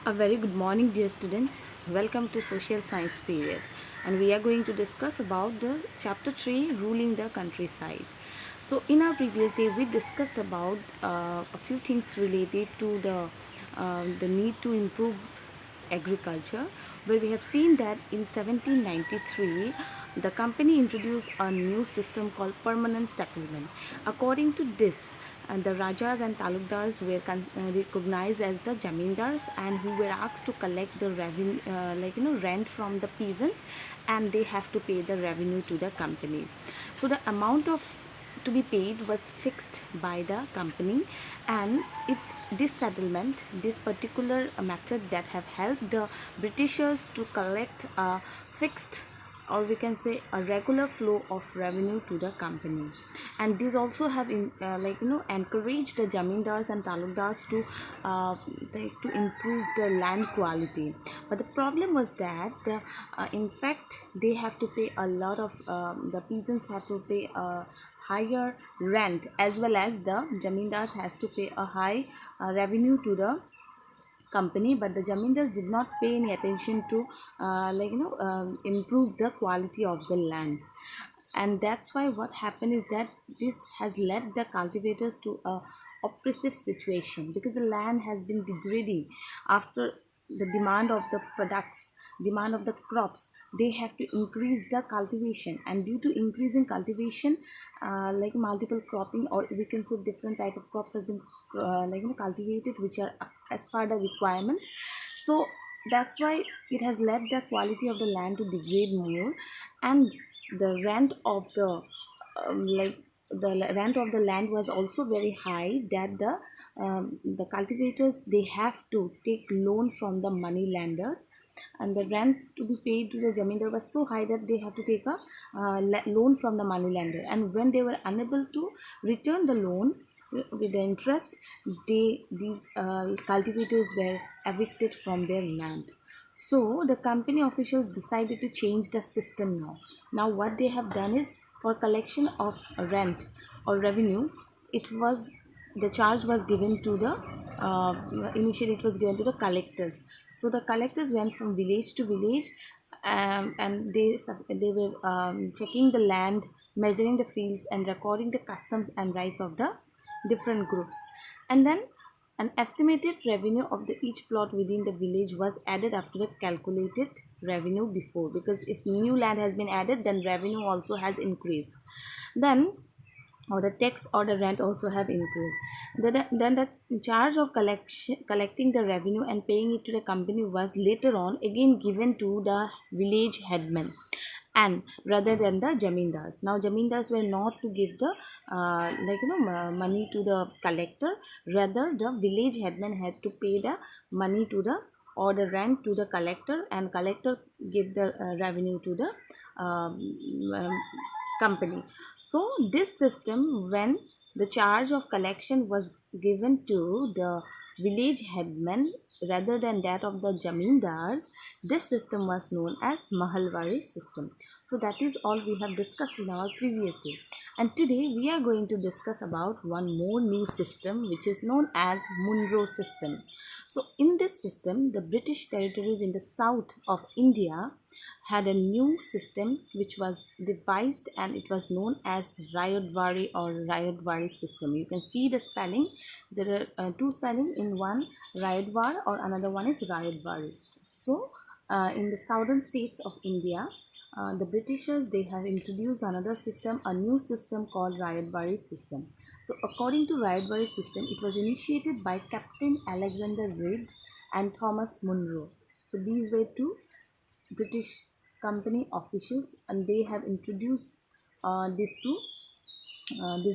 A very good morning, dear students. Welcome to Social Science period, and we are going to discuss about the chapter 3, ruling the countryside. So in our previous day we discussed about a few things related to the need to improve agriculture, where we have seen that in 1793 the company introduced a new system called permanent settlement. According to this, the Rajas and Talukdars were recognized as the Jamindars, and who were asked to collect the revenue, rent from the peasants, and they have to pay the revenue to the company. So the amount of to be paid was fixed by the company, and this settlement, this particular method that have helped the Britishers to collect a fixed, or we can say a regular flow of revenue to the company. And these also have encouraged the Jamindars and Talukdars to improve the land quality. But the problem was that in fact they have to pay a lot of the peasants have to pay a higher rent, as well as the Jamindars has to pay a high revenue to the company. But the Jamindars did not pay any attention to improve the quality of the land. And that's why what happened is that this has led the cultivators to a oppressive situation, because the land has been degrading after the demand of the crops. They have to increase the cultivation, and due to increasing cultivation, multiple cropping, or we can say different type of crops have been cultivated, which are as per the requirement. So that's why it has led the quality of the land to degrade more. And the rent of the rent of the land was also very high, that the cultivators, they have to take loan from the money lenders, and the rent to be paid to the Jamindar was so high that they have to take a loan from the money lender. And when they were unable to return the loan with the interest, these cultivators were evicted from their land. So the company officials decided to change the system now. Now what they have done is, for collection of rent or revenue, it was the charge was given to the initially it was given to the collectors. So the collectors went from village to village, and they were checking the land, measuring the fields, and recording the customs and rights of the different groups. And then an estimated revenue of the each plot within the village was added after the calculated revenue before, because if new land has been added, then revenue also has increased. Then, or the tax or the rent also have increased. Then the charge of collecting the revenue and paying it to the company was later on again given to the village headman, and rather than the Jamindars. Now Jamindars were not to give the money to the collector, rather the village headman had to pay the money to the, or the rent to the collector, and collector give the revenue to the um, um, company. So this system, when the charge of collection was given to the village headman rather than that of the Jamindars, this system was known as Mahalwari system. So that is all we have discussed in our previous day. And today we are going to discuss about one more new system, which is known as Munro system. So in this system, the British territories in the south of India had a new system which was devised, and it was known as Rayodwari or Rayodwari system. You can see the spelling. There are two spelling in one, Rayodwar, or another one is Rayodwari. So in the southern states of India, the Britishers, they have introduced another system, a new system called Rayodwari system. So according to Rayodwari system, it was initiated by Captain Alexander Reid and Thomas Munro. So these were two British company officials, and they have introduced this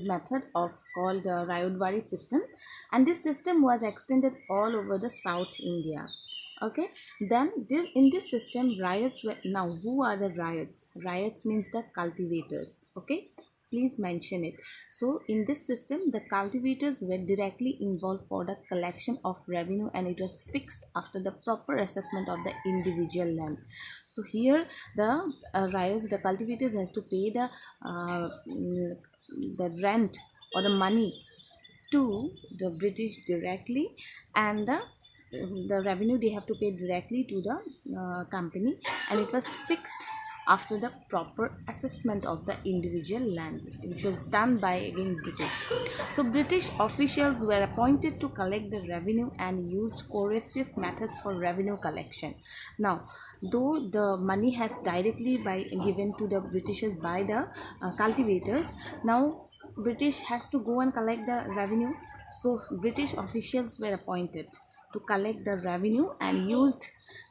method of called Rayodwari system, and this system was extended all over the South India. Okay, then in this system, riots were, now who are the riots? Riots means the cultivators. Okay, please mention it. So in this system, the cultivators were directly involved for the collection of revenue, and it was fixed after the proper assessment of the individual land. So here the riots, the cultivators has to pay the rent or the money to the British directly, and the the revenue they have to pay directly to the company, and it was fixed after the proper assessment of the individual land, which was done by again British. So British officials were appointed to collect the revenue and used coercive methods for revenue collection. Now, though the money has directly by given to the Britishers by the cultivators, now British has to go and collect the revenue. So British officials were appointed to collect the revenue and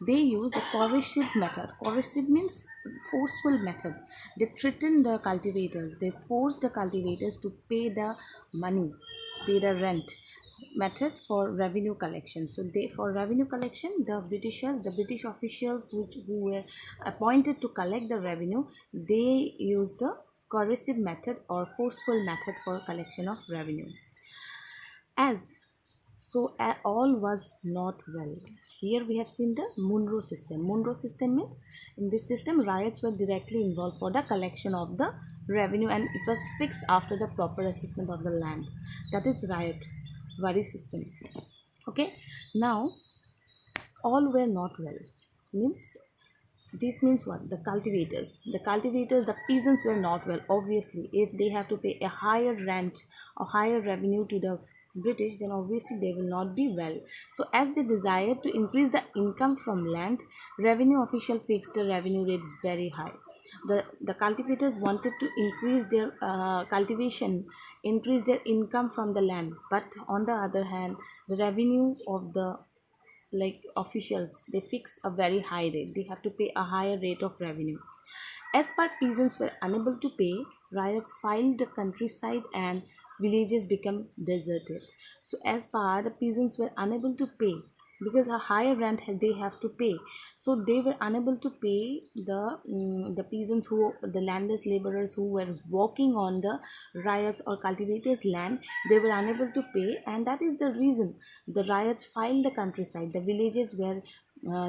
they used a coercive method. Coercive means forceful method. They threatened the cultivators. They forced the cultivators to pay the money, pay the rent method for revenue collection. So they, for revenue collection, the British officials who were appointed to collect the revenue, they used the coercive method or forceful method for collection of revenue. As so all was not well. Here we have seen the Monroe system. Monroe system means in this system riots were directly involved for the collection of the revenue, and it was fixed after the proper assessment of the land. That is riot system. Okay, now all were not well means, this means what? The cultivators, the peasants were not well. Obviously, if they have to pay a higher rent or higher revenue to the British, then obviously they will not be well. So as they desired to increase the income from land, revenue official fixed the revenue rate very high. The cultivators wanted to increase their cultivation, increase their income from the land, but on the other hand, the revenue of the like officials, they fixed a very high rate. They have to pay a higher rate of revenue. As part peasants were unable to pay, riots filled the countryside and villages became deserted. So as part the peasants were unable to pay because a higher rent they have to pay, so they were unable to pay the peasants, who the landless laborers who were working on the riots or cultivators land, they were unable to pay, and that is the reason the riots filled the countryside. The villages were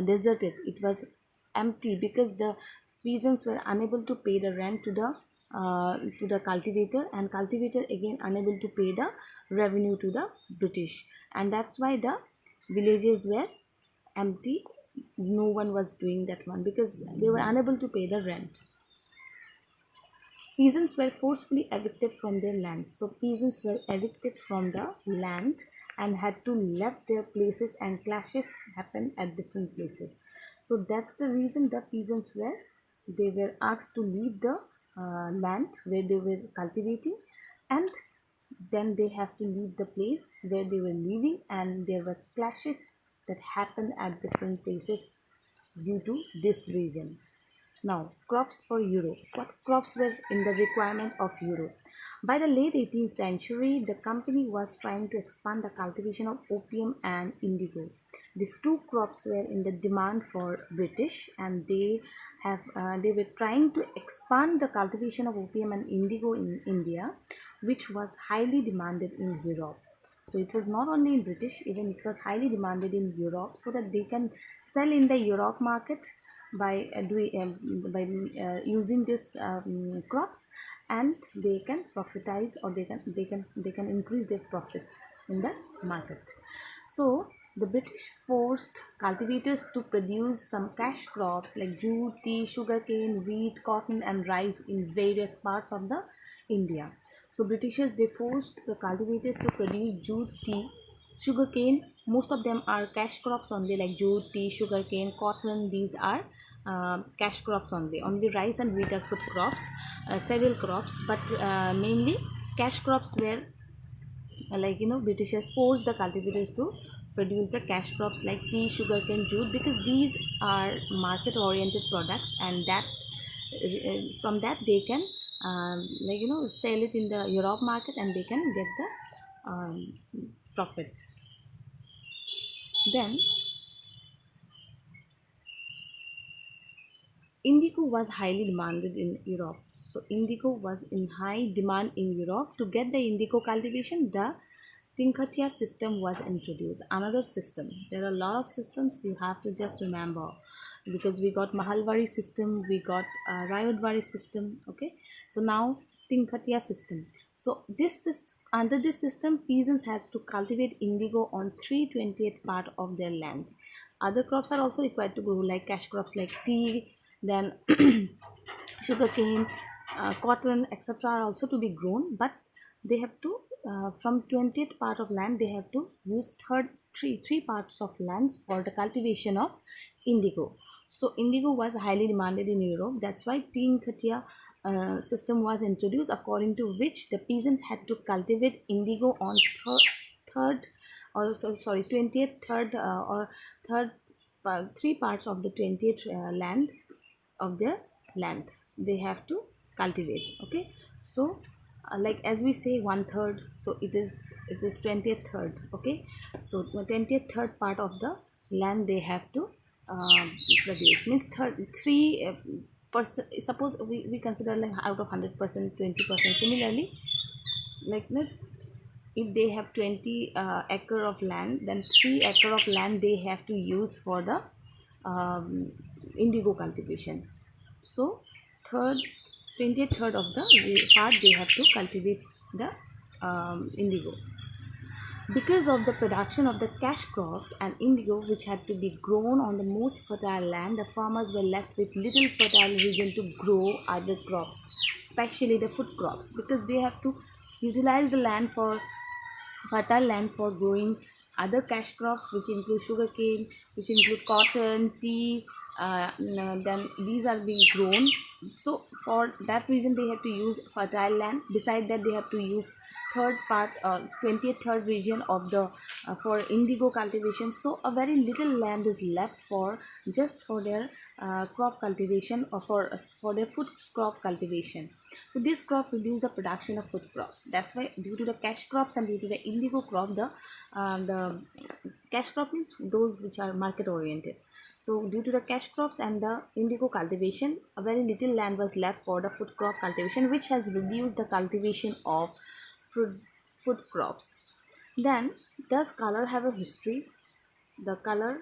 deserted, it was empty because the peasants were unable to pay the rent to the cultivator, and cultivator again unable to pay the revenue to the British, and that's why the villages were empty. No one was doing that one because they were unable to pay the rent. Peasants were forcefully evicted from their lands. So peasants were evicted from the land and had to left their places, and clashes happened at different places. So that's the reason the peasants were asked to leave the land where they were cultivating, and then they have to leave the place where they were living, and there was clashes that happened at different places due to this reason. Now, crops for Europe. What crops were in the requirement of Europe? By the late 18th century, the company was trying to expand the cultivation of opium and indigo. These two crops were in the demand for British, and they were trying to expand the cultivation of opium and indigo in India, which was highly demanded in Europe. So it was not only in British, even it was highly demanded in Europe, so that they can sell in the Europe market by using this crops, and they can profitize, or they can increase their profits in the market. So the British forced cultivators to produce some cash crops like jute, tea, sugarcane, wheat, cotton and rice in various parts of the India. So Britishers, they forced the cultivators to produce jute, tea, sugarcane. Most of them are cash crops only, like jute, tea, sugarcane, cotton. These are cash crops only. Only rice and wheat are food crops, several crops, but mainly cash crops were Britishers forced the cultivators to produce the cash crops like tea, sugarcane, jute, because these are market oriented products, and that from that they can sell it in the Europe market, and they can get the profit. Then indigo was highly demanded in Europe. So indigo was in high demand in Europe. To get the indigo cultivation, the Tinkatia system was introduced. Another system. There are a lot of systems you have to just remember, because we got Mahalwari system, we got Rayodwari system. Okay, so now Tinkatia system. So this Under this system, peasants had to cultivate indigo on 3/20th part of their land. Other crops are also required to grow, like cash crops like tea, then sugarcane, cotton, etc. are also to be grown, but they have to from 20th part of land they have to use three parts of lands for the cultivation of indigo. So indigo was highly demanded in Europe. That's why Teen Khatia system was introduced, according to which the peasant had to cultivate indigo on third or sorry 20th third or third three parts of the 20th land of their land they have to cultivate. Okay, so like as we say 1/3, so it is 20th third. Okay, so 20th third part of the land they have to produce, means third 3% suppose we consider like out of 100% 20%. Similarly, like that, if they have 20 acre of land, then 3 acre of land they have to use for the indigo cultivation. So third 20th third of the part they have to cultivate the indigo. Because of the production of the cash crops and indigo, which had to be grown on the most fertile land, the farmers were left with little fertile region to grow other crops, especially the food crops, because they have to utilize the land for fertile land for growing other cash crops, which include sugarcane, which include cotton, tea. Then these are being grown. So for that reason, they have to use fertile land. Beside that, they have to use third part 20th third region of the for indigo cultivation. So a very little land is left for just for their crop cultivation, or for their food crop cultivation. So this crop reduce the production of food crops. That's why, due to the cash crops and due to the indigo crop, the cash crop means those which are market oriented. So due to the cash crops and the indigo cultivation, a very little land was left for the food crop cultivation, which has reduced the cultivation of food crops. Then, does color have a history? The color,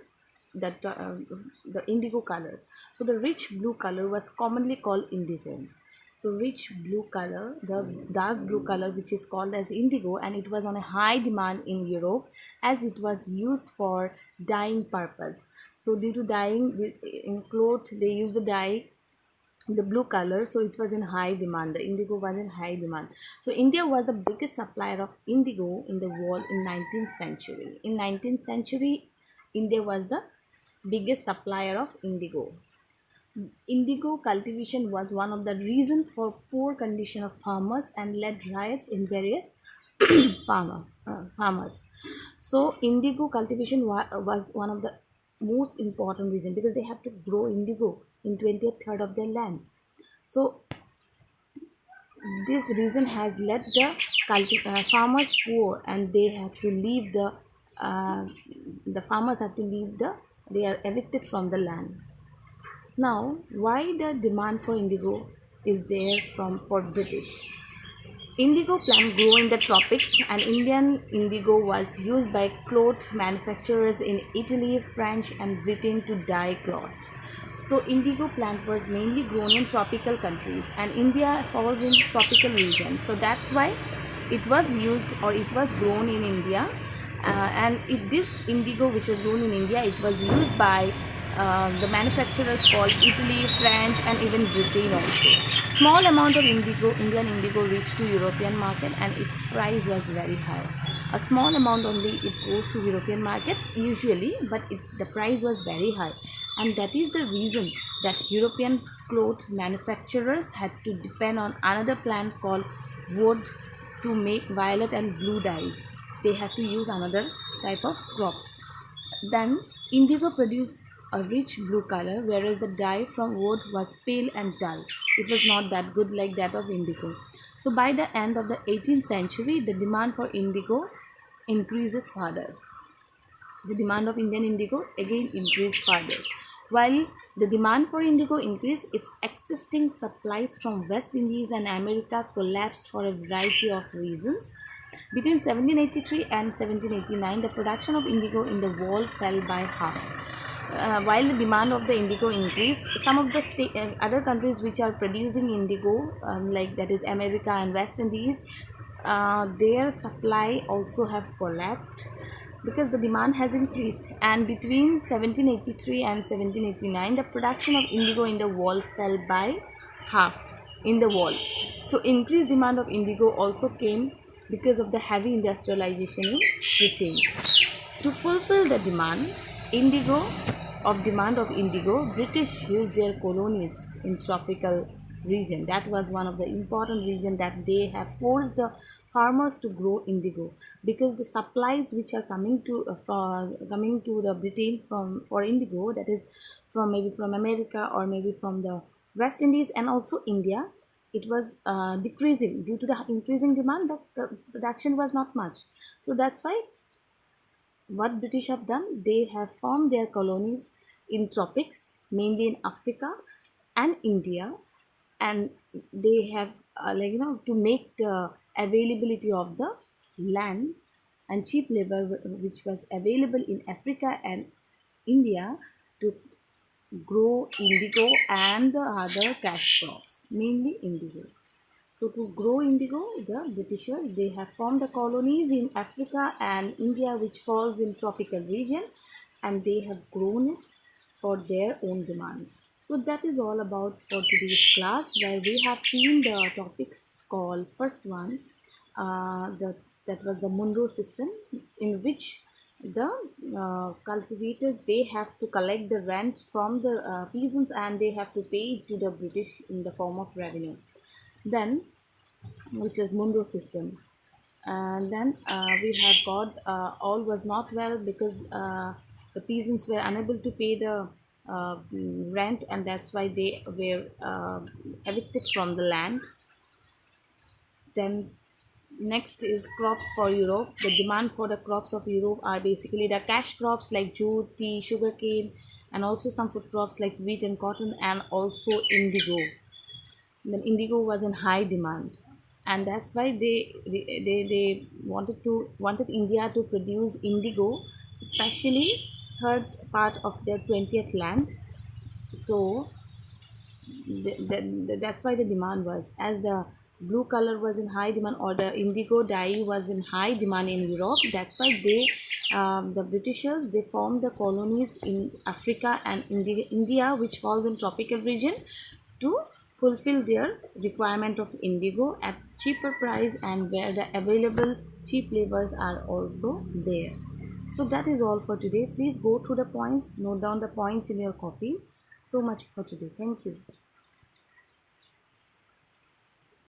that the indigo color. So the rich blue color was commonly called indigo. So rich blue color, the dark blue color, which is called as indigo, and it was on a high demand in Europe as it was used for dyeing purpose. So due to dyeing in cloth, they use the dye the blue color, so it was in high demand. The indigo was in high demand. So India was the biggest supplier of indigo in the world in 19th century. In 19th century, India was the biggest supplier of indigo. Indigo cultivation was one of the reasons for poor condition of farmers and led riots in various farmers. So indigo cultivation was one of the most important reason, because they have to grow indigo in 20th third of their land. So this reason has led the farmers poor, and they have to leave the farmers have to leave they are evicted from the land. Now, why the demand for indigo is there for British? Indigo plant grow in the tropics, and Indian indigo was used by cloth manufacturers in Italy, France and Britain to dye cloth. So indigo plant was mainly grown in tropical countries, and India falls in tropical region. So that's why it was used, or it was grown in India. This indigo which was grown in India, it was used by the manufacturers called Italy, French and even Britain also. Small amount of Indian indigo reached to European market, and its price was very high. A small amount only it goes to European market usually, but the price was very high, and that is the reason that European cloth manufacturers had to depend on another plant called wood to make violet and blue dyes. They had to use another type of crop. Then indigo produced a rich blue color, whereas the dye from wood was pale and dull. It was not that good like that of indigo. So by the end of the 18th century, the demand for indigo increases further. The demand of Indian indigo again increased further. While the demand for indigo increased, its existing supplies from West Indies and America collapsed for a variety of reasons. Between 1783 and 1789, the production of indigo in the world fell by half. While the demand of the indigo increased, some of the other countries which are producing indigo, like that is America and West Indies, their supply also have collapsed because the demand has increased, and between 1783 and 1789 the production of indigo in the world fell by half in the world. So increased demand of indigo also came because of the heavy industrialization in Britain. To fulfill the demand of indigo, British used their colonies in tropical region. That was one of the important reason that they have forced the farmers to grow indigo, because the supplies which are coming to the Britain from for indigo, that is from maybe from America or maybe from the West Indies and also India, it was decreasing due to the increasing demand. The production was not much. So that's why what British have done, they have formed their colonies in tropics, mainly in Africa and India, and they have to make the availability of the land and cheap labor which was available in Africa and India to grow indigo and the other cash crops, mainly indigo. So to grow indigo, the Britishers, they have formed the colonies in Africa and India, which falls in tropical region, and they have grown it for their own demand. So that is all about for today's class, where we have seen the topics called first one, that was the Monroe system, in which the cultivators, they have to collect the rent from the peasants and they have to pay it to the British in the form of revenue. Then, which is Monroe system, and then we have got all was not well because the peasants were unable to pay the rent, and that's why they were evicted from the land. Then next is crops for Europe. The demand for the crops of Europe are basically the cash crops like jute, tea, sugarcane, and also some food crops like wheat and cotton, and also indigo. Then indigo was in high demand, and that's why they wanted India to produce indigo, especially third part of their 20th land. So that's why the demand was, as the blue color was in high demand, or the indigo dye was in high demand in Europe. That's why the Britishers, they formed the colonies in Africa and India, which falls in tropical region, to fulfill their requirement of indigo at cheaper price and where the available cheap labors are also there. So that is all for today. Please go through the points, note down the points in your copies. So much for today. Thank you.